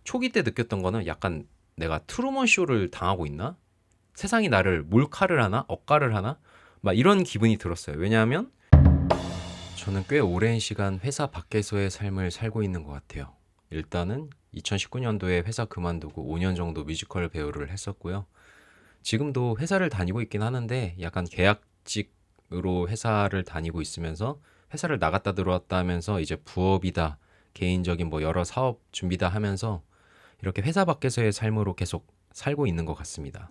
초기 때 느꼈던 거는 약간 내가 트루먼 쇼를 당하고 있나? 세상이 나를 몰카를 하나? 억까를 하나? 막 이런 기분이 들었어요. 왜냐하면 저는 꽤 오랜 시간 회사 밖에서의 삶을 살고 있는 것 같아요. 일단은 2019년도에 회사 그만두고 5년 정도 뮤지컬 배우를 했었고요. 지금도 회사를 다니고 있긴 하는데 약간 계약직으로 회사를 다니고 있으면서 회사를 나갔다 들어왔다 하면서 이제 부업이다, 개인적인 뭐 여러 사업 준비다 하면서 이렇게 회사 밖에서의 삶으로 계속 살고 있는 것 같습니다.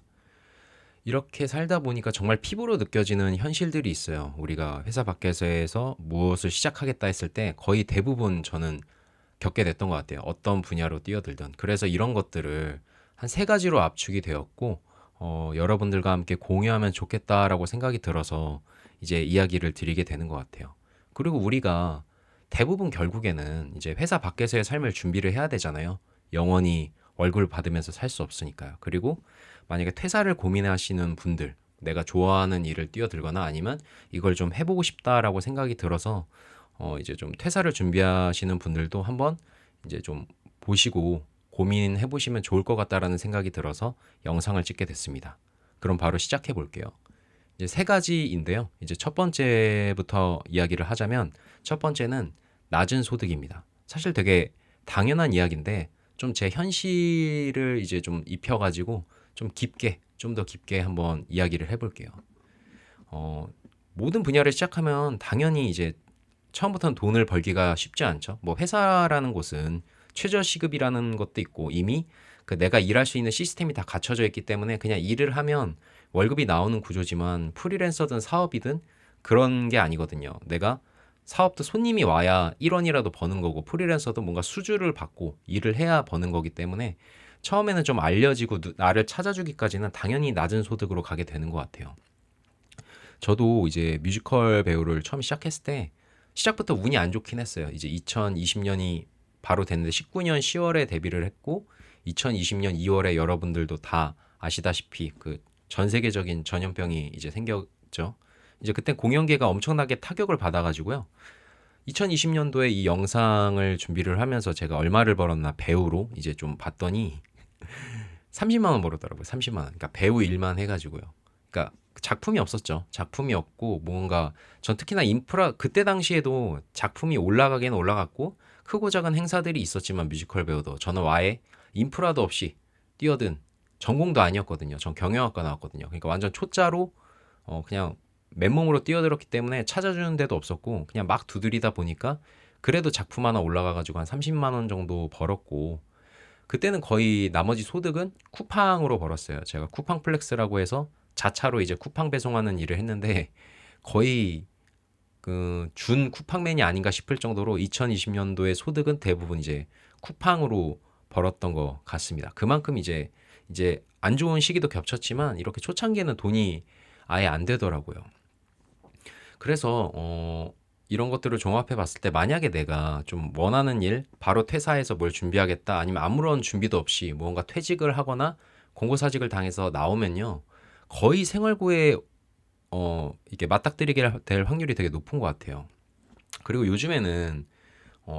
이렇게 살다 보니까 정말 피부로 느껴지는 현실들이 있어요. 우리가 회사 밖에서 무엇을 시작하겠다 했을 때 거의 대부분 저는 겪게 됐던 것 같아요. 어떤 분야로 뛰어들든. 그래서 이런 것들을 한 세 가지로 압축이 되었고, 여러분들과 함께 공유하면 좋겠다라고 생각이 들어서 이제 이야기를 드리게 되는 것 같아요. 그리고 우리가 대부분 결국에는 이제 회사 밖에서의 삶을 준비를 해야 되잖아요. 영원히 월급을 받으면서 살 수 없으니까요. 그리고 만약에 퇴사를 고민하시는 분들, 내가 좋아하는 일을 뛰어들거나 아니면 이걸 좀 해보고 싶다라고 생각이 들어서 이제 좀 퇴사를 준비하시는 분들도 한번 이제 좀 보시고 고민해 보시면 좋을 것 같다라는 생각이 들어서 영상을 찍게 됐습니다. 그럼 바로 시작해 볼게요. 이제 세 가지인데요. 이제 첫 번째부터 이야기를 하자면 첫 번째는 낮은 소득입니다. 사실 되게 당연한 이야기인데 좀 제 현실을 이제 좀 입혀가지고 좀 깊게 좀 더 깊게 한번 이야기를 해볼게요. 어, 모든 분야를 시작하면 당연히 이제 처음부터는 돈을 벌기가 쉽지 않죠. 뭐 회사라는 곳은 최저시급이라는 것도 있고 이미 그 내가 일할 수 있는 시스템이 다 갖춰져 있기 때문에 그냥 일을 하면 월급이 나오는 구조지만 프리랜서든 사업이든 그런 게 아니거든요. 내가 사업도 손님이 와야 1원이라도 버는 거고 프리랜서도 뭔가 수주를 받고 일을 해야 버는 거기 때문에 처음에는 좀 알려지고 나를 찾아주기까지는 당연히 낮은 소득으로 가게 되는 것 같아요. 저도 이제 뮤지컬 배우를 처음 시작했을 때 시작부터 운이 안 좋긴 했어요. 이제 2020년이 바로 됐는데 19년 10월에 데뷔를 했고 2020년 2월에 여러분들도 다 아시다시피 그 전 세계적인 전염병이 이제 생겼죠. 이제 그때 공연계가 엄청나게 타격을 받아가지고요. 2020년도에 이 영상을 준비를 하면서 제가 얼마를 벌었나 배우로 이제 좀 봤더니 30만 원 벌었더라고요. 30만 원. 그러니까 배우 일만 해가지고요. 그러니까 작품이 없었죠. 작품이 없고 뭔가 전 특히나 인프라 그때 당시에도 작품이 올라가긴 올라갔고 크고 작은 행사들이 있었지만 뮤지컬 배우도 저는 아예 인프라도 없이 뛰어든 전공도 아니었거든요. 전 경영학과 나왔거든요. 그러니까 완전 초짜로 그냥 맨몸으로 뛰어들었기 때문에 찾아주는 데도 없었고 그냥 막 두드리다 보니까 그래도 작품 하나 올라가가지고 한 30만 원 정도 벌었고 그때는 거의 나머지 소득은 쿠팡으로 벌었어요. 제가 쿠팡 플렉스라고 해서 자차로 이제 쿠팡 배송하는 일을 했는데 거의 그 준 쿠팡맨이 아닌가 싶을 정도로 2020년도의 소득은 대부분 이제 쿠팡으로 벌었던 것 같습니다. 그만큼 이제 안 좋은 시기도 겹쳤지만 이렇게 초창기에는 돈이 아예 안 되더라고요. 그래서 이런 것들을 종합해 봤을 때 만약에 내가 좀 원하는 일 바로 퇴사해서 뭘 준비하겠다 아니면 아무런 준비도 없이 무언가 퇴직을 하거나 공고사직을 당해서 나오면요 거의 생활고에 이게 맞닥뜨리게 될 확률이 되게 높은 것 같아요. 그리고 요즘에는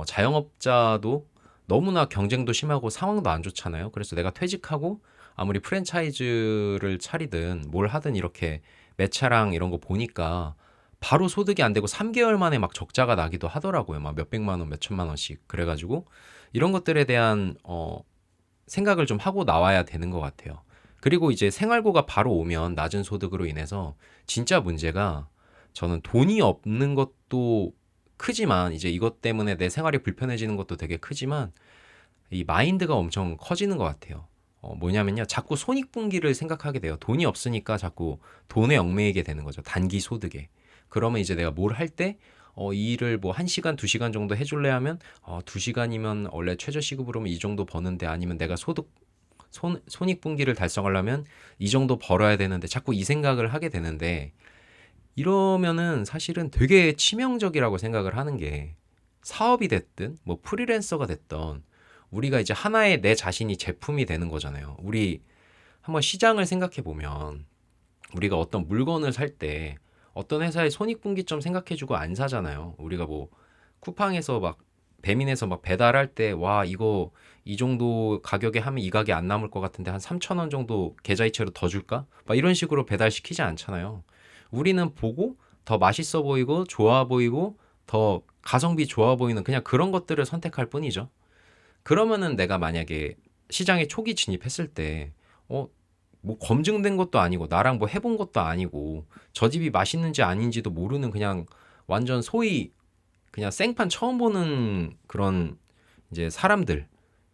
자영업자도 너무나 경쟁도 심하고 상황도 안 좋잖아요. 그래서 내가 퇴직하고 아무리 프랜차이즈를 차리든 뭘 하든 이렇게 매차랑 이런 거 보니까 바로 소득이 안 되고 3개월 만에 막 적자가 나기도 하더라고요. 막 몇백만 원, 몇천만 원씩. 그래가지고 이런 것들에 대한 생각을 좀 하고 나와야 되는 것 같아요. 그리고 이제 생활고가 바로 오면 낮은 소득으로 인해서 진짜 문제가 저는 돈이 없는 것도 크지만 이제 이것 때문에 내 생활이 불편해지는 것도 되게 크지만 이 마인드가 엄청 커지는 것 같아요. 뭐냐면요. 자꾸 손익분기를 생각하게 돼요. 돈이 없으니까 자꾸 돈에 얽매이게 되는 거죠. 단기 소득에. 그러면 이제 내가 뭘 할 때, 이 일을 뭐 1시간, 2시간 정도 해줄래 하면, 2시간이면 원래 최저시급으로면 이 정도 버는데 아니면 내가 손익분기를 달성하려면 이 정도 벌어야 되는데 자꾸 이 생각을 하게 되는데 이러면은 사실은 되게 치명적이라고 생각을 하는 게 사업이 됐든 뭐 프리랜서가 됐던 우리가 이제 하나의 내 자신이 제품이 되는 거잖아요. 우리 한번 시장을 생각해 보면 우리가 어떤 물건을 살 때 어떤 회사의 손익분기점 생각해주고 안 사잖아요. 우리가 뭐 쿠팡에서 막 배민에서 막 배달할 때 와 이거 이 정도 가격에 하면 이 가게 안 남을 것 같은데 한 3천 원 정도 계좌이체로 더 줄까? 막 이런 식으로 배달시키지 않잖아요. 우리는 보고 더 맛있어 보이고 좋아 보이고 더 가성비 좋아 보이는 그냥 그런 것들을 선택할 뿐이죠. 그러면은 내가 만약에 시장에 초기 진입했을 때, 뭐 검증된 것도 아니고 나랑 뭐 해본 것도 아니고 저 집이 맛있는지 아닌지도 모르는 그냥 완전 소위 그냥 생판 처음 보는 그런 이제 사람들,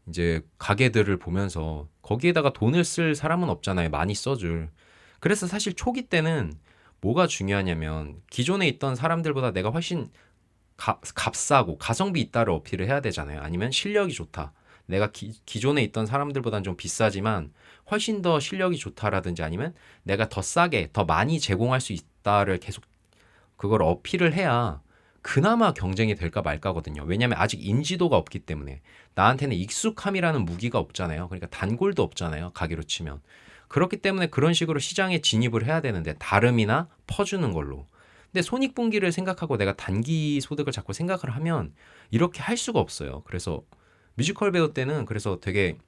이제 가게들을 보면서 거기에다가 돈을 쓸 사람은 없잖아요. 많이 써줄. 그래서 사실 초기 때는 뭐가 중요하냐면 기존에 있던 사람들보다 내가 훨씬 값싸고 가성비 있다를 어필을 해야 되잖아요. 아니면 실력이 좋다. 내가 기존에 있던 사람들보다는 좀 비싸지만 훨씬 더 실력이 좋다라든지 아니면 내가 더 싸게 더 많이 제공할 수 있다를 계속 그걸 어필을 해야 그나마 경쟁이 될까 말까거든요. 왜냐하면 아직 인지도가 없기 때문에 나한테는 익숙함이라는 무기가 없잖아요. 그러니까 단골도 없잖아요. 가게로 치면. 그렇기 때문에 그런 식으로 시장에 진입을 해야 되는데 다름이나 퍼주는 걸로. 근데 손익분기를 생각하고 내가 단기 소득을 자꾸 생각을 하면 이렇게 할 수가 없어요. 그래서 뮤지컬 배우 때는 그래서 되게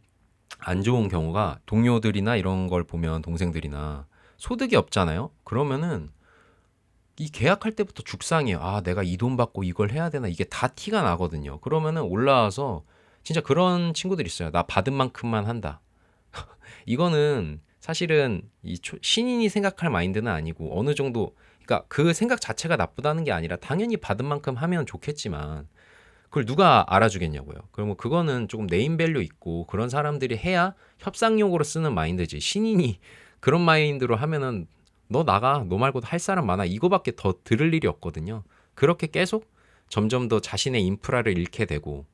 안 좋은 경우가 동료들이나 이런 걸 보면 동생들이나 소득이 없잖아요. 그러면은 이 계약할 때부터 죽상이에요. 아, 내가 이 돈 받고 이걸 해야 되나? 이게 다 티가 나거든요. 그러면은 올라와서 진짜 그런 친구들 있어요. 나 받은 만큼만 한다. 이거는 사실은 신인이 생각할 마인드는 아니고 어느 정도 그러니까 그 생각 자체가 나쁘다는 게 아니라 당연히 받은 만큼 하면 좋겠지만 그걸 누가 알아주겠냐고요. 그러면 그거는 조금 네임밸류 있고 그런 사람들이 해야 협상용으로 쓰는 마인드지. 신인이 그런 마인드로 하면은 너 나가. 너 말고도 할 사람 많아. 이거밖에 더 들을 일이 없거든요. 그렇게 계속 점점 더 자신의 인프라를 잃게 되고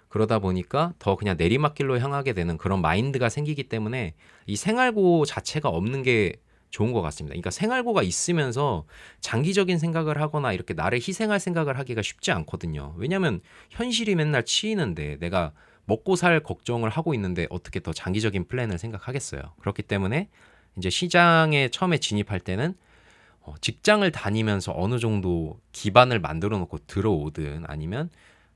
그러다 보니까 더 그냥 내리막길로 향하게 되는 그런 마인드가 생기기 때문에 이 생활고 자체가 없는 게 좋은 것 같습니다. 그러니까 생활고가 있으면서 장기적인 생각을 하거나 이렇게 나를 희생할 생각을 하기가 쉽지 않거든요. 왜냐하면 현실이 맨날 치이는데 내가 먹고 살 걱정을 하고 있는데 어떻게 더 장기적인 플랜을 생각하겠어요. 그렇기 때문에 이제 시장에 처음에 진입할 때는 직장을 다니면서 어느 정도 기반을 만들어 놓고 들어오든 아니면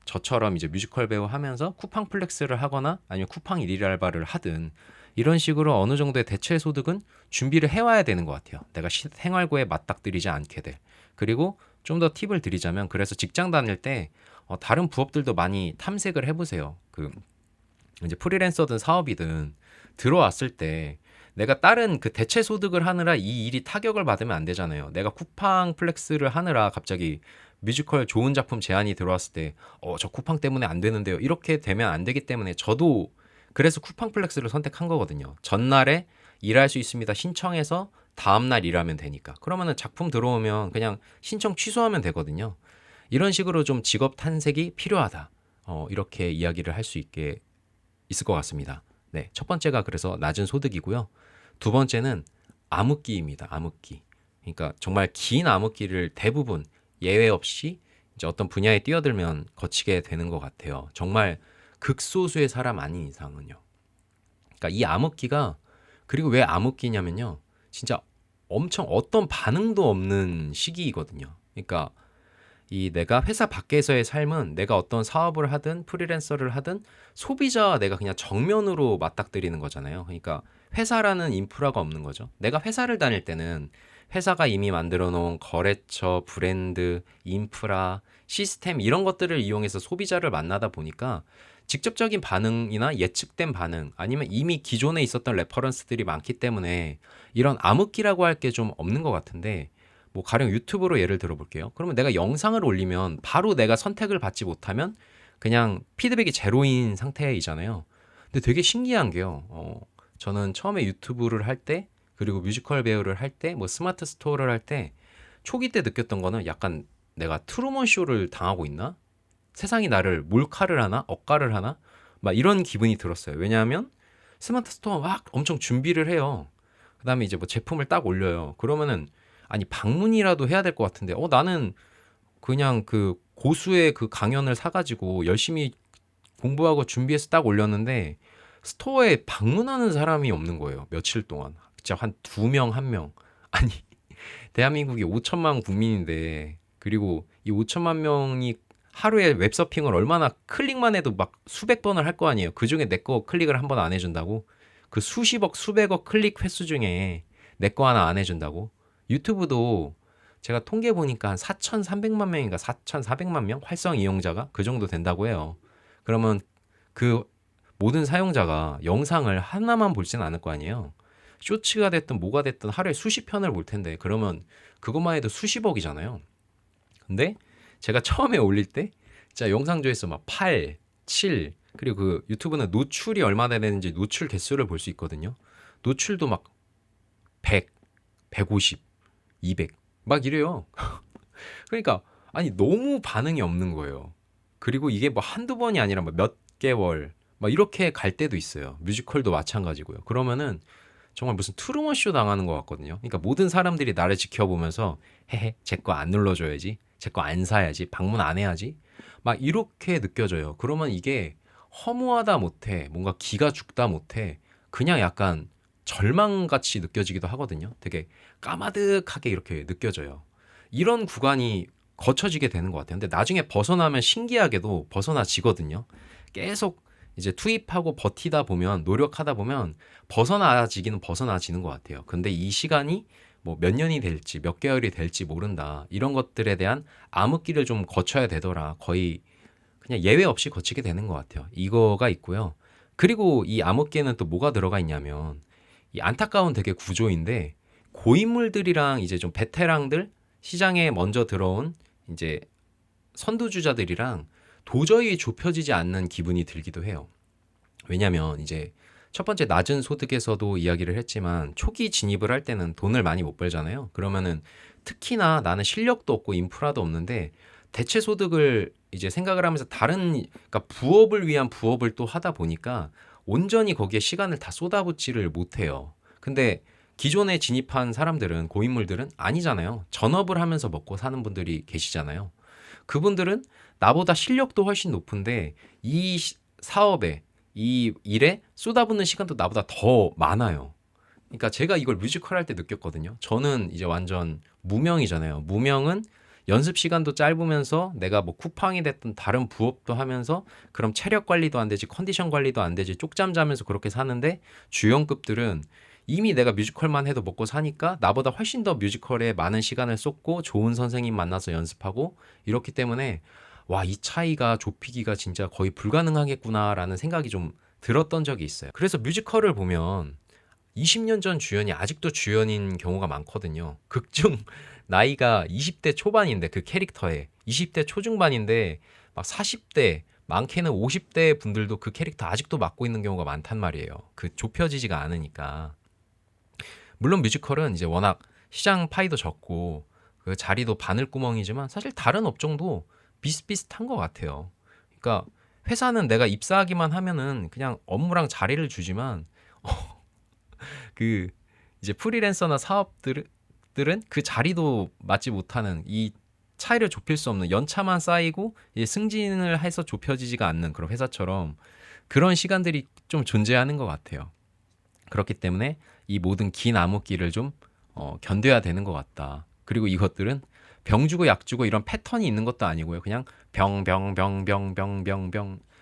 저처럼 이제 뮤지컬 배우 하면서 쿠팡 플렉스를 하거나 아니면 쿠팡 일일 알바를 하든 이런 식으로 어느 정도의 대체 소득은 준비를 해와야 되는 것 같아요. 내가 생활고에 맞닥뜨리지 않게 될. 그리고 좀 더 팁을 드리자면 그래서 직장 다닐 때 다른 부업들도 많이 탐색을 해보세요. 그 이제 프리랜서든 사업이든 들어왔을 때 내가 다른 그 대체 소득을 하느라 이 일이 타격을 받으면 안 되잖아요. 내가 쿠팡 플렉스를 하느라 갑자기 뮤지컬 좋은 작품 제안이 들어왔을 때, 저 쿠팡 때문에 안 되는데요. 이렇게 되면 안 되기 때문에 저도 그래서 쿠팡 플렉스를 선택한 거거든요. 전날에 일할 수 있습니다. 신청해서 다음날 일하면 되니까. 그러면은 작품 들어오면 그냥 신청 취소하면 되거든요. 이런 식으로 좀 직업 탐색이 필요하다. 이렇게 이야기를 할 수 있게 있을 것 같습니다. 네, 첫 번째가 그래서 낮은 소득이고요. 두 번째는 암흑기입니다. 암흑기. 그러니까 정말 긴 암흑기를 대부분 예외 없이 이제 어떤 분야에 뛰어들면 거치게 되는 것 같아요. 정말 극소수의 사람 아닌 이상은요. 그러니까 이 암흑기가 그리고 왜 암흑기냐면요. 진짜 엄청 어떤 반응도 없는 시기이거든요. 그러니까 이 내가 회사 밖에서의 삶은 내가 어떤 사업을 하든 프리랜서를 하든 소비자와 내가 그냥 정면으로 맞닥뜨리는 거잖아요. 그러니까 회사라는 인프라가 없는 거죠. 내가 회사를 다닐 때는 회사가 이미 만들어 놓은 거래처, 브랜드, 인프라, 시스템 이런 것들을 이용해서 소비자를 만나다 보니까 직접적인 반응이나 예측된 반응 아니면 이미 기존에 있었던 레퍼런스들이 많기 때문에 이런 암흑기라고 할 게 좀 없는 것 같은데 뭐 가령 유튜브로 예를 들어 볼게요. 그러면 내가 영상을 올리면 바로 내가 선택을 받지 못하면 그냥 피드백이 제로인 상태이잖아요. 근데 되게 신기한 게요. 저는 처음에 유튜브를 할 때 그리고 뮤지컬 배우를 할 때 뭐 스마트 스토어를 할 때 초기 때 느꼈던 거는 약간 내가 트루먼 쇼를 당하고 있나? 세상이 나를 몰카를 하나? 억까를 하나? 막 이런 기분이 들었어요. 왜냐하면 스마트 스토어 막 엄청 준비를 해요. 그다음에 이제 뭐 제품을 딱 올려요. 그러면은 아니 방문이라도 해야 될 것 같은데 나는 그냥 그 고수의 그 강연을 사가지고 열심히 공부하고 준비해서 딱 올렸는데 스토어에 방문하는 사람이 없는 거예요. 며칠 동안. 진짜 한 두 명, 한 명. 아니 대한민국이 5천만 국민인데 그리고 이 5천만 명이 하루에 웹서핑을 얼마나 클릭만 해도 막 수백 번을 할 거 아니에요. 그중에 내 거 클릭을 한 번 안 해준다고? 그 수십억, 수백억 클릭 횟수 중에 내 거 하나 안 해준다고? 유튜브도 제가 통계 보니까 한 4,300만 명인가 4,400만 명 활성 이용자가 그 정도 된다고 해요. 그러면 그 모든 사용자가 영상을 하나만 볼지는 않을 거 아니에요. 쇼츠가 됐든 뭐가 됐든 하루에 수십 편을 볼 텐데 그러면 그것만 해도 수십억이잖아요. 근데 제가 처음에 올릴 때 진짜 영상 조회수 막 8, 7 그리고 그 유튜브는 노출이 얼마나 되는지 노출 개수를 볼 수 있거든요. 노출도 막 100, 150, 200 막 이래요. 그러니까 아니 너무 반응이 없는 거예요. 그리고 이게 뭐 한두 번이 아니라 몇 개월 막 이렇게 갈 때도 있어요. 뮤지컬도 마찬가지고요. 그러면은 정말 무슨 트루먼 쇼 당하는 것 같거든요. 그러니까 모든 사람들이 나를 지켜보면서 헤헤 제 거 안 눌러줘야지, 제 거 안 사야지, 방문 안 해야지 막 이렇게 느껴져요. 그러면 이게 허무하다 못해 뭔가 기가 죽다 못해 그냥 약간 절망같이 느껴지기도 하거든요. 되게 까마득하게 이렇게 느껴져요. 이런 구간이 거쳐지게 되는 것 같아요. 근데 나중에 벗어나면 신기하게도 벗어나지거든요. 계속 이제 투입하고 버티다 보면 노력하다 보면 벗어나지기는 벗어나지는 것 같아요. 근데 이 시간이 뭐 몇 년이 될지 몇 개월이 될지 모른다. 이런 것들에 대한 암흑기를 좀 거쳐야 되더라. 거의 그냥 예외 없이 거치게 되는 것 같아요. 이거가 있고요. 그리고 이 암흑기에는 또 뭐가 들어가 있냐면 이 안타까운 되게 구조인데 고인물들이랑 이제 좀 베테랑들 시장에 먼저 들어온 이제 선두주자들이랑 도저히 좁혀지지 않는 기분이 들기도 해요. 왜냐면 이제 첫 번째 낮은 소득에서도 이야기를 했지만 초기 진입을 할 때는 돈을 많이 못 벌잖아요. 그러면은 특히나 나는 실력도 없고 인프라도 없는데 대체 소득을 이제 생각을 하면서 다른 그러니까 부업을 위한 부업을 또 하다 보니까 온전히 거기에 시간을 다 쏟아붓지를 못해요. 근데 기존에 진입한 사람들은 고인물들은 아니잖아요. 전업을 하면서 먹고 사는 분들이 계시잖아요. 그분들은 나보다 실력도 훨씬 높은데 이 사업에 이 일에 쏟아붓는 시간도 나보다 더 많아요. 그러니까 제가 이걸 뮤지컬 할 때 느꼈거든요. 저는 이제 완전 무명이잖아요. 무명은 연습 시간도 짧으면서 내가 뭐 쿠팡이 됐든 다른 부업도 하면서 그럼 체력 관리도 안 되지 컨디션 관리도 안 되지 쪽잠 자면서 그렇게 사는데 주연급들은 이미 내가 뮤지컬만 해도 먹고 사니까 나보다 훨씬 더 뮤지컬에 많은 시간을 쏟고 좋은 선생님 만나서 연습하고 이렇기 때문에 와, 이 차이가 좁히기가 진짜 거의 불가능하겠구나라는 생각이 좀 들었던 적이 있어요. 그래서 뮤지컬을 보면 20년 전 주연이 아직도 주연인 경우가 많거든요. 극중 나이가 20대 초반인데 그 캐릭터에 20대 초중반인데 막 40대 많게는 50대 분들도 그 캐릭터 아직도 맡고 있는 경우가 많단 말이에요. 그 좁혀지지가 않으니까. 물론 뮤지컬은 이제 워낙 시장 파이도 적고 그 자리도 바늘구멍이지만 사실 다른 업종도 비슷비슷한 것 같아요. 그러니까 회사는 내가 입사하기만 하면은 그냥 업무랑 자리를 주지만 그 이제 프리랜서나 사업들은 그 자리도 맞지 못하는 이 차이를 좁힐 수 없는 연차만 쌓이고 이제 승진을 해서 좁혀지지가 않는 그런 회사처럼 그런 시간들이 좀 존재하는 것 같아요. 그렇기 때문에 이 모든 긴 암흑기를 좀 견뎌야 되는 것 같다. 그리고 이것들은 병 주고 약 주고 이런 패턴이 있는 것도 아니고요. 그냥 병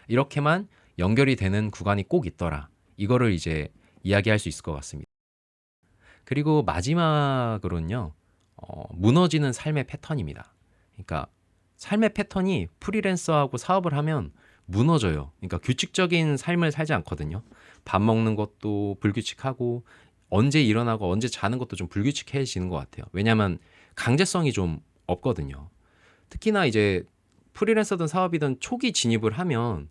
이렇게만 연결이 되는 구간이 꼭 있더라. 이거를 이제 이야기할 수 있을 것 같습니다. 그리고 마지막으로는요. 무너지는 삶의 패턴입니다. 그러니까 삶의 패턴이 프리랜서하고 사업을 하면 무너져요. 그러니까 규칙적인 삶을 살지 않거든요. 밥 먹는 것도 불규칙하고 언제 일어나고 언제 자는 것도 좀 불규칙해지는 것 같아요. 왜냐하면 강제성이 좀 없거든요. 특히나 이제 프리랜서든 사업이든 초기 진입을 하면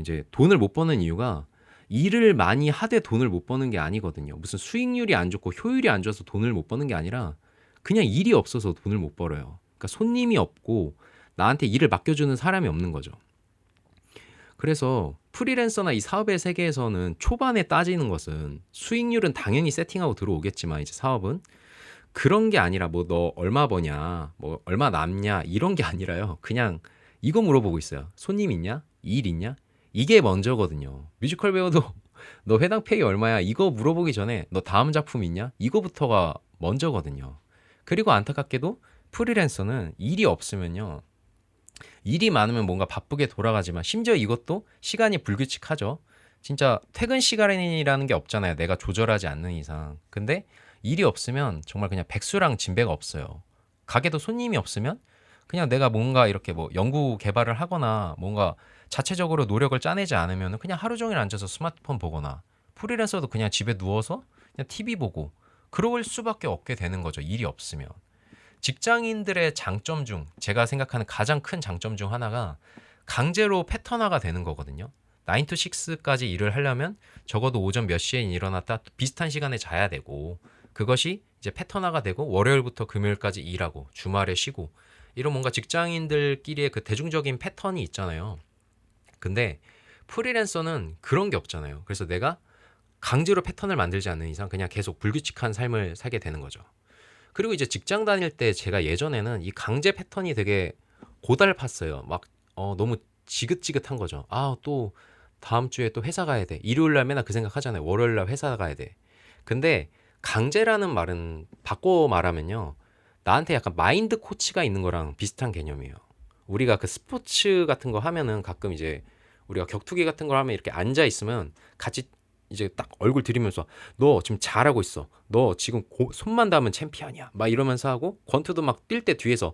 이제 돈을 못 버는 이유가 일을 많이 하되 돈을 못 버는 게 아니거든요. 무슨 수익률이 안 좋고 효율이 안 좋아서 돈을 못 버는 게 아니라 그냥 일이 없어서 돈을 못 벌어요. 그러니까 손님이 없고 나한테 일을 맡겨주는 사람이 없는 거죠. 그래서 프리랜서나 이 사업의 세계에서는 초반에 따지는 것은 수익률은 당연히 세팅하고 들어오겠지만 이제 사업은 그런 게 아니라 뭐 너 얼마 버냐, 뭐 얼마 남냐 이런 게 아니라요. 그냥 이거 물어보고 있어요. 손님 있냐? 일 있냐? 이게 먼저거든요. 뮤지컬 배우도 너 회당 페이 얼마야? 이거 물어보기 전에 너 다음 작품 있냐? 이거부터가 먼저거든요. 그리고 안타깝게도 프리랜서는 일이 없으면요. 일이 많으면 뭔가 바쁘게 돌아가지만 심지어 이것도 시간이 불규칙하죠. 진짜 퇴근 시간이라는 게 없잖아요. 내가 조절하지 않는 이상. 근데 일이 없으면 정말 그냥 백수랑 진배가 없어요. 가게도 손님이 없으면 그냥 내가 뭔가 이렇게 뭐 연구 개발을 하거나 뭔가 자체적으로 노력을 짜내지 않으면 그냥 하루 종일 앉아서 스마트폰 보거나 프리랜서도 그냥 집에 누워서 그냥 TV 보고 그럴 수밖에 없게 되는 거죠. 일이 없으면. 직장인들의 장점 중 제가 생각하는 가장 큰 장점 중 하나가 강제로 패턴화가 되는 거거든요. 9 to 6까지 일을 하려면 적어도 오전 몇 시에 일어났다 비슷한 시간에 자야 되고 그것이 이제 패턴화가 되고 월요일부터 금요일까지 일하고 주말에 쉬고 이런 뭔가 직장인들끼리의 그 대중적인 패턴이 있잖아요. 근데 프리랜서는 그런 게 없잖아요. 그래서 내가 강제로 패턴을 만들지 않는 이상 그냥 계속 불규칙한 삶을 살게 되는 거죠. 그리고 이제 직장 다닐 때 제가 예전에는 이 강제 패턴이 되게 고달팠어요. 막 너무 지긋지긋한 거죠. 아, 또 다음 주에 또 회사 가야 돼. 일요일 날 맨날 그 생각하잖아요. 월요일 날 회사 가야 돼. 근데 강제라는 말은 바꿔 말하면요. 나한테 약간 마인드 코치가 있는 거랑 비슷한 개념이에요. 우리가 그 스포츠 같은 거 하면은 가끔 이제 우리가 격투기 같은 걸 하면 이렇게 앉아 있으면 같이 이제 딱 얼굴 들이면서 너 지금 잘하고 있어. 너 지금 손만 닿으면 챔피언이야. 막 이러면서 하고 권투도 막 뛸 때 뒤에서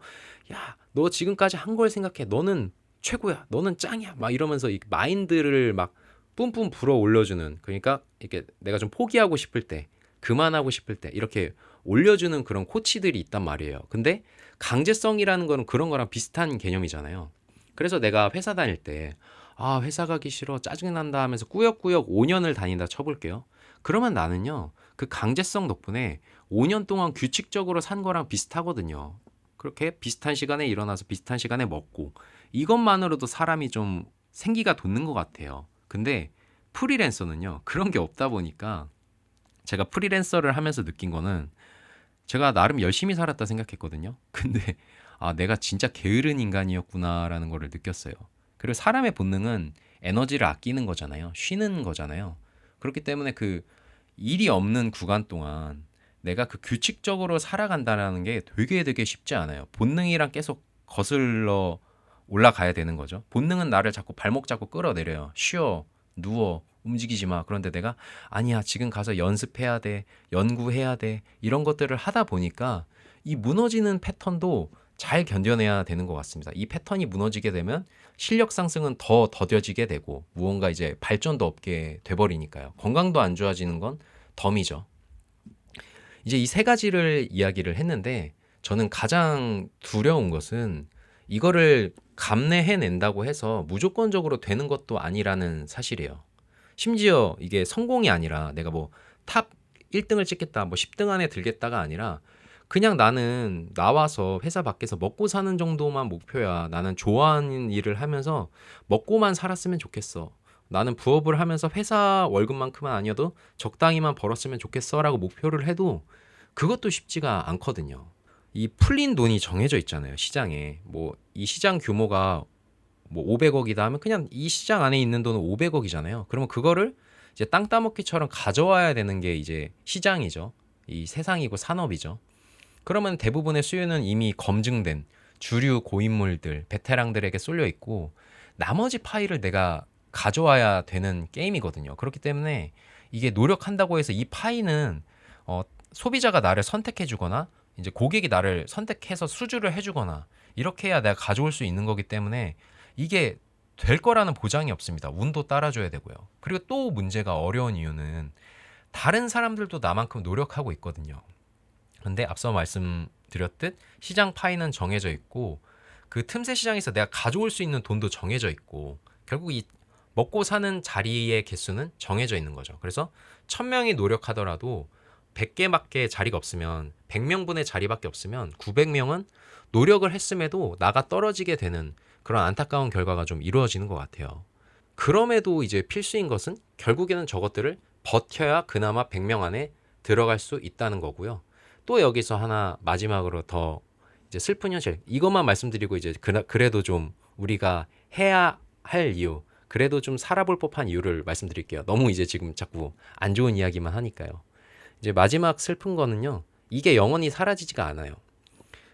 야, 너 지금까지 한 걸 생각해. 너는 최고야. 너는 짱이야. 막 이러면서 이 마인드를 막 뿜뿜 불어 올려주는 그러니까 이렇게 내가 좀 포기하고 싶을 때 그만하고 싶을 때 이렇게 올려주는 그런 코치들이 있단 말이에요. 근데 강제성이라는 거는 그런 거랑 비슷한 개념이잖아요. 그래서 내가 회사 다닐 때 아, 회사 가기 싫어, 짜증난다 하면서 꾸역꾸역 5년을 다닌다 쳐볼게요. 그러면 나는요, 그 강제성 덕분에 5년 동안 규칙적으로 산 거랑 비슷하거든요. 그렇게 비슷한 시간에 일어나서 비슷한 시간에 먹고, 이것만으로도 사람이 좀 생기가 돋는 것 같아요. 근데 프리랜서는요, 그런 게 없다 보니까 제가 프리랜서를 하면서 느낀 거는 제가 나름 열심히 살았다 생각했거든요. 근데 아, 내가 진짜 게으른 인간이었구나라는 거를 느꼈어요. 그리고 사람의 본능은 에너지를 아끼는 거잖아요. 쉬는 거잖아요. 그렇기 때문에 그 일이 없는 구간 동안 내가 그 규칙적으로 살아간다는 게 되게 쉽지 않아요. 본능이랑 계속 거슬러 올라가야 되는 거죠. 본능은 나를 자꾸 발목 잡고 끌어내려요. 쉬어, 누워, 움직이지 마. 그런데 내가 아니야, 지금 가서 연습해야 돼, 연구해야 돼. 이런 것들을 하다 보니까 이 무너지는 패턴도 잘 견뎌내야 되는 것 같습니다. 이 패턴이 무너지게 되면 실력 상승은 더 더뎌지게 되고 무언가 이제 발전도 없게 돼버리니까요. 건강도 안 좋아지는 건 덤이죠. 이제 이 세 가지를 이야기를 했는데 저는 가장 두려운 것은 이거를 감내해낸다고 해서 무조건적으로 되는 것도 아니라는 사실이에요. 심지어 이게 성공이 아니라 내가 뭐 탑 1등을 찍겠다, 뭐 10등 안에 들겠다가 아니라 그냥 나는 나와서 회사 밖에서 먹고 사는 정도만 목표야. 나는 좋아하는 일을 하면서 먹고만 살았으면 좋겠어. 나는 부업을 하면서 회사 월급만큼은 아니어도 적당히만 벌었으면 좋겠어라고 목표를 해도 그것도 쉽지가 않거든요. 이 풀린 돈이 정해져 있잖아요, 시장에. 뭐 이 시장 규모가 뭐 500억이다 하면 그냥 이 시장 안에 있는 돈은 500억이잖아요. 그러면 그거를 이제 땅 따먹기처럼 가져와야 되는 게 이제 시장이죠. 이 세상이고 산업이죠. 그러면 대부분의 수요는 이미 검증된 주류 고인물들, 베테랑들에게 쏠려 있고 나머지 파일을 내가 가져와야 되는 게임이거든요. 그렇기 때문에 이게 노력한다고 해서 이 파이는 소비자가 나를 선택해 주거나 이제 고객이 나를 선택해서 수주를 해 주거나 이렇게 해야 내가 가져올 수 있는 거기 때문에 이게 될 거라는 보장이 없습니다. 운도 따라줘야 되고요. 그리고 또 문제가 어려운 이유는 다른 사람들도 나만큼 노력하고 있거든요. 근데 앞서 말씀드렸듯 시장 파이는 정해져 있고 그 틈새 시장에서 내가 가져올 수 있는 돈도 정해져 있고 결국 이 먹고 사는 자리의 개수는 정해져 있는 거죠. 그래서 1000명이 노력하더라도 100개밖에 자리가 없으면 100명분의 자리밖에 없으면 900명은 노력을 했음에도 나가 떨어지게 되는 그런 안타까운 결과가 좀 이루어지는 것 같아요. 그럼에도 이제 필수인 것은 결국에는 저것들을 버텨야 그나마 100명 안에 들어갈 수 있다는 거고요. 또 여기서 하나 마지막으로 더 이제 슬픈 현실 이것만 말씀드리고 이제 그래도 좀 우리가 해야 할 이유 그래도 좀 살아볼 법한 이유를 말씀드릴게요. 너무 이제 지금 자꾸 안 좋은 이야기만 하니까요. 이제 마지막 슬픈 거는요. 이게 영원히 사라지지가 않아요.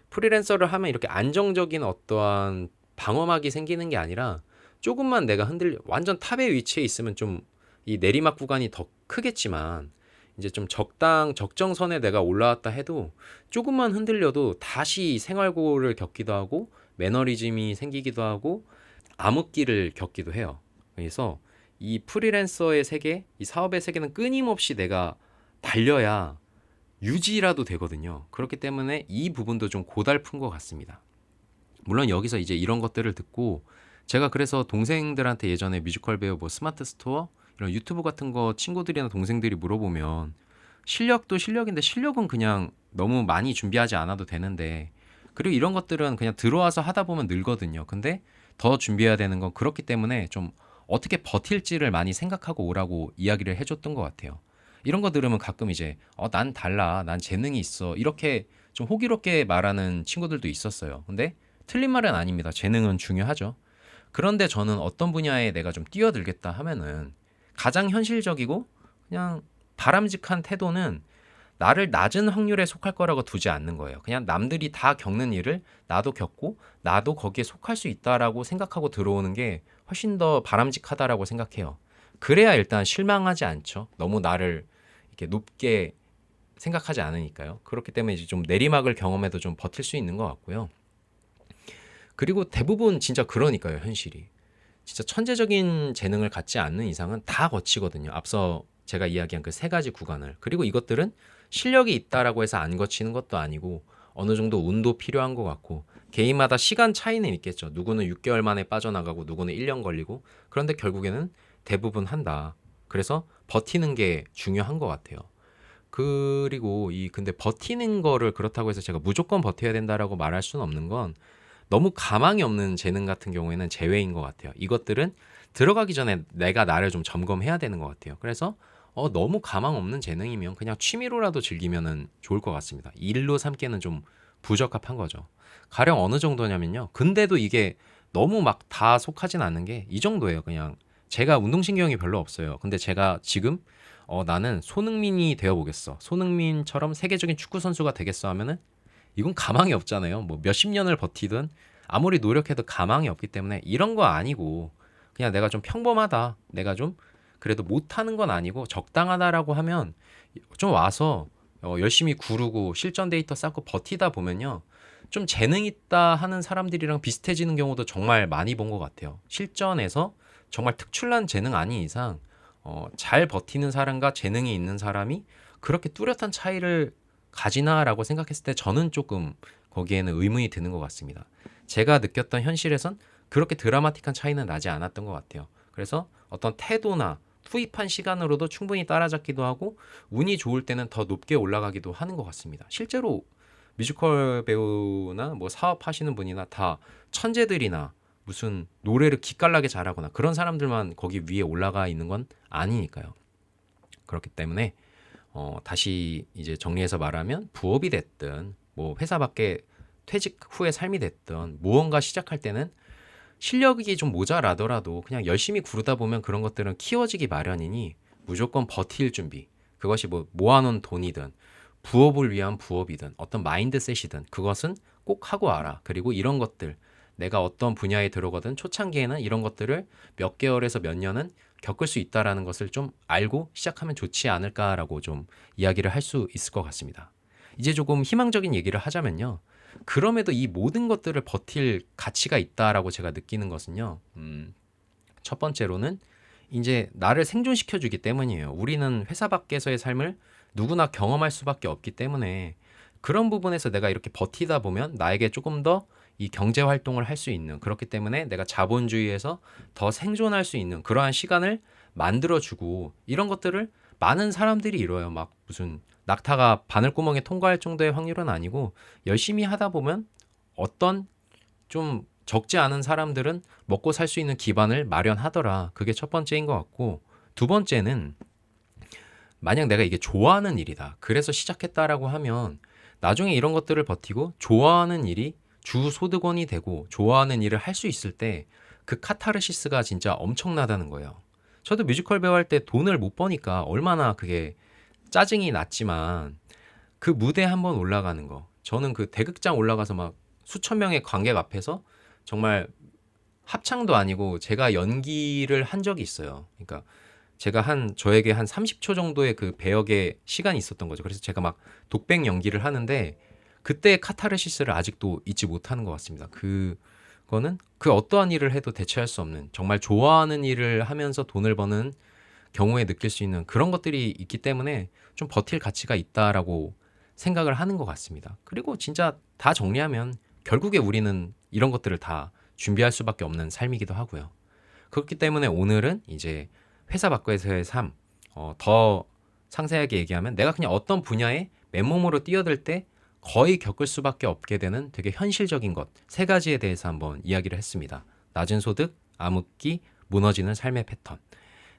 프리랜서를 하면 이렇게 안정적인 어떠한 방어막이 생기는 게 아니라 조금만 내가 완전 탑의 위치에 있으면 좀 이 내리막 구간이 더 크겠지만 이제 좀 적정선에 내가 올라왔다 해도 조금만 흔들려도 다시 생활고를 겪기도 하고 매너리즘이 생기기도 하고 암흑기를 겪기도 해요. 그래서 이 프리랜서의 세계, 이 사업의 세계는 끊임없이 내가 달려야 유지라도 되거든요. 그렇기 때문에 이 부분도 좀 고달픈 것 같습니다. 물론 여기서 이제 이런 것들을 듣고 제가 그래서 동생들한테 예전에 뮤지컬 배우 뭐 스마트 스토어 이런 유튜브 같은 거 친구들이나 동생들이 물어보면 실력도 실력인데 실력은 그냥 너무 많이 준비하지 않아도 되는데 그리고 이런 것들은 그냥 들어와서 하다 보면 늘거든요. 근데 더 준비해야 되는 건 그렇기 때문에 좀 어떻게 버틸지를 많이 생각하고 오라고 이야기를 해줬던 것 같아요. 이런 거 들으면 가끔 이제 난 달라, 난 재능이 있어 이렇게 좀 호기롭게 말하는 친구들도 있었어요. 근데 틀린 말은 아닙니다. 재능은 중요하죠. 그런데 저는 어떤 분야에 내가 좀 뛰어들겠다 하면은 가장 현실적이고 그냥 바람직한 태도는 나를 낮은 확률에 속할 거라고 두지 않는 거예요. 그냥 남들이 다 겪는 일을 나도 겪고 나도 거기에 속할 수 있다라고 생각하고 들어오는 게 훨씬 더 바람직하다라고 생각해요. 그래야 일단 실망하지 않죠. 너무 나를 이렇게 높게 생각하지 않으니까요. 그렇기 때문에 이제 좀 내리막을 경험해도 좀 버틸 수 있는 것 같고요. 그리고 대부분 진짜 그러니까요, 현실이. 진짜 천재적인 재능을 갖지 않는 이상은 다 거치거든요. 앞서 제가 이야기한 그 세 가지 구간을. 그리고 이것들은 실력이 있다라고 해서 안 거치는 것도 아니고 어느 정도 운도 필요한 것 같고 개인마다 시간 차이는 있겠죠. 누구는 6개월 만에 빠져나가고 누구는 1년 걸리고 그런데 결국에는 대부분 한다. 그래서 버티는 게 중요한 것 같아요. 그리고 근데 버티는 거를 그렇다고 해서 제가 무조건 버텨야 된다라고 말할 수는 없는 건 너무 가망이 없는 재능 같은 경우에는 제외인 것 같아요. 이것들은 들어가기 전에 내가 나를 좀 점검해야 되는 것 같아요. 그래서 너무 가망 없는 재능이면 그냥 취미로라도 즐기면은 좋을 것 같습니다. 일로 삼기에는 좀 부적합한 거죠. 가령 어느 정도냐면요. 근데도 이게 너무 막 다 속하진 않는 게 이 정도예요. 그냥 제가 운동신경이 별로 없어요. 근데 제가 지금 나는 손흥민이 되어보겠어. 손흥민처럼 세계적인 축구 선수가 되겠어 하면은 이건 가망이 없잖아요. 뭐 몇십 년을 버티든 아무리 노력해도 가망이 없기 때문에 이런 거 아니고 그냥 내가 좀 평범하다. 내가 좀 그래도 못하는 건 아니고 적당하다라고 하면 좀 와서 열심히 구르고 실전 데이터 쌓고 버티다 보면요. 좀 재능 있다 하는 사람들이랑 비슷해지는 경우도 정말 많이 본 것 같아요. 실전에서 정말 특출난 재능 아닌 이상 잘 버티는 사람과 재능이 있는 사람이 그렇게 뚜렷한 차이를 가지나라고 생각했을 때 저는 조금 거기에는 의문이 드는 것 같습니다. 제가 느꼈던 현실에선 그렇게 드라마틱한 차이는 나지 않았던 것 같아요. 그래서 어떤 태도나 투입한 시간으로도 충분히 따라잡기도 하고 운이 좋을 때는 더 높게 올라가기도 하는 것 같습니다. 실제로 뮤지컬 배우나 뭐 사업하시는 분이나 다 천재들이나 무슨 노래를 기깔나게 잘하거나 그런 사람들만 거기 위에 올라가 있는 건 아니니까요. 그렇기 때문에 다시 이제 정리해서 말하면 부업이 됐든 뭐 회사 밖에 퇴직 후의 삶이 됐든 무언가 시작할 때는 실력이 좀 모자라더라도 그냥 열심히 구르다 보면 그런 것들은 키워지기 마련이니 무조건 버틸 준비. 그것이 뭐 모아놓은 돈이든 부업을 위한 부업이든 어떤 마인드셋이든 그것은 꼭 하고 알아. 그리고 이런 것들 내가 어떤 분야에 들어가든 초창기에는 이런 것들을 몇 개월에서 몇 년은 겪을 수 있다라는 것을 좀 알고 시작하면 좋지 않을까라고 좀 이야기를 할 수 있을 것 같습니다. 이제 조금 희망적인 얘기를 하자면요. 그럼에도 이 모든 것들을 버틸 가치가 있다라고 제가 느끼는 것은요. 첫 번째로는 이제 나를 생존시켜 주기 때문이에요. 우리는 회사 밖에서의 삶을 누구나 경험할 수밖에 없기 때문에 그런 부분에서 내가 이렇게 버티다 보면 나에게 조금 더 이 경제 활동을 할 수 있는 그렇기 때문에 내가 자본주의에서 더 생존할 수 있는 그러한 시간을 만들어주고 이런 것들을 많은 사람들이 이뤄요. 막 무슨 낙타가 바늘구멍에 통과할 정도의 확률은 아니고 열심히 하다 보면 어떤 좀 적지 않은 사람들은 먹고 살 수 있는 기반을 마련하더라. 그게 첫 번째인 것 같고 두 번째는 만약 내가 이게 좋아하는 일이다. 그래서 시작했다라고 하면 나중에 이런 것들을 버티고 좋아하는 일이 주 소득원이 되고 좋아하는 일을 할 수 있을 때 그 카타르시스가 진짜 엄청나다는 거예요. 저도 뮤지컬 배우 할 때 돈을 못 버니까 얼마나 그게 짜증이 났지만 그 무대 한번 올라가는 거 저는 그 대극장 올라가서 막 수천 명의 관객 앞에서 정말 합창도 아니고 제가 연기를 한 적이 있어요. 그러니까 제가 저에게 한 30초 정도의 그 배역의 시간이 있었던 거죠. 그래서 제가 막 독백 연기를 하는데 그때 카타르시스를 아직도 잊지 못하는 것 같습니다. 그거는 그 어떠한 일을 해도 대체할 수 없는, 정말 좋아하는 일을 하면서 돈을 버는 경우에 느낄 수 있는 그런 것들이 있기 때문에 좀 버틸 가치가 있다라고 생각을 하는 것 같습니다. 그리고 진짜 다 정리하면 결국에 우리는 이런 것들을 다 준비할 수밖에 없는 삶이기도 하고요. 그렇기 때문에 오늘은 이제 회사 밖에서의 삶, 더 상세하게 얘기하면 내가 그냥 어떤 분야에 맨몸으로 뛰어들 때 거의 겪을 수밖에 없게 되는 되게 현실적인 것 세 가지에 대해서 한번 이야기를 했습니다. 낮은 소득, 암흑기, 무너지는 삶의 패턴.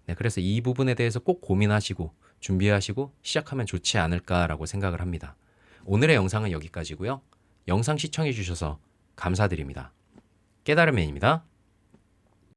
네, 그래서 이 부분에 대해서 꼭 고민하시고 준비하시고 시작하면 좋지 않을까라고 생각을 합니다. 오늘의 영상은 여기까지고요. 영상 시청해 주셔서 감사드립니다. 깨달음맨입니다.